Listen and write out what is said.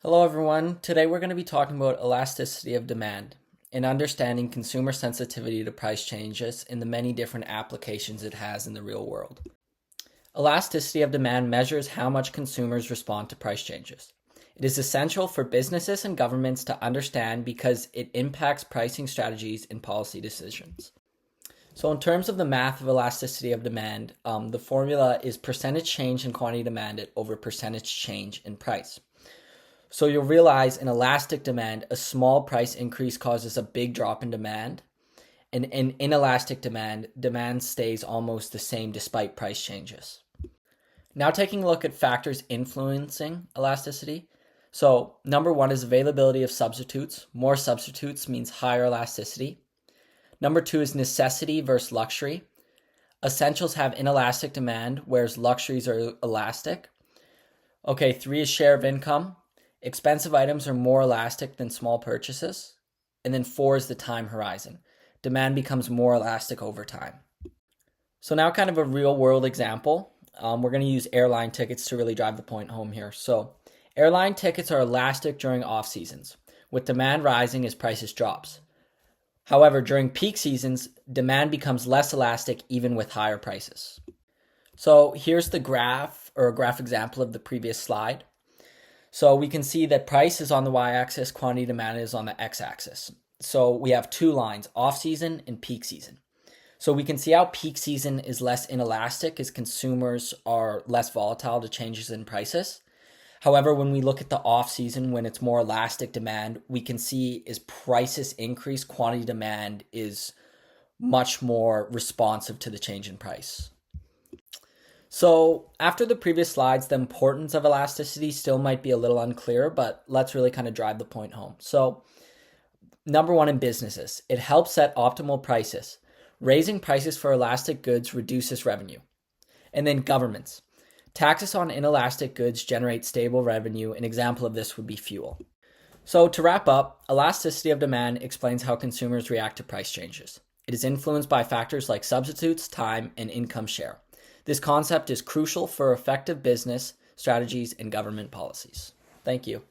Hello everyone. Today we're going to be talking about elasticity of demand and understanding consumer sensitivity to price changes in the many different applications it has in the real world. Elasticity of demand measures how much consumers respond to price changes. It is essential for businesses and governments to understand because it impacts pricing strategies and policy decisions. So in terms of the math of elasticity of demand, the formula is percentage change in quantity demanded over percentage change in price. So you'll realize in elastic demand, a small price increase causes a big drop in demand. And in inelastic demand, demand stays almost the same despite price changes. Now taking a look at factors influencing elasticity. So number one is availability of substitutes. More substitutes means higher elasticity. Number two is necessity versus luxury. Essentials have inelastic demand, whereas luxuries are elastic. Okay, three is share of income. Expensive items are more elastic than small purchases. And then four is the time horizon. Demand becomes more elastic over time. So now kind of a real world example. We're going to use airline tickets to really drive the point home here. So airline tickets are elastic during off seasons, with demand rising as prices drops. However, during peak seasons, demand becomes less elastic even with higher prices. So here's the graph or a graph example of the previous slide. So we can see that price is on the y-axis, quantity demanded is on the x-axis. So we have two lines, off-season and peak season. So we can see how peak season is less inelastic as consumers are less volatile to changes in prices. However, when we look at the off-season, when it's more elastic demand, we can see as prices increase, quantity demand is much more responsive to the change in price. So after the previous slides, the importance of elasticity still might be a little unclear, but let's really kind of drive the point home. So number one in businesses, it helps set optimal prices. Raising prices for elastic goods reduces revenue. And then governments. Taxes on inelastic goods generate stable revenue. An example of this would be fuel. So to wrap up, elasticity of demand explains how consumers react to price changes. It is influenced by factors like substitutes, time, and income share. This concept is crucial for effective business strategies and government policies. Thank you.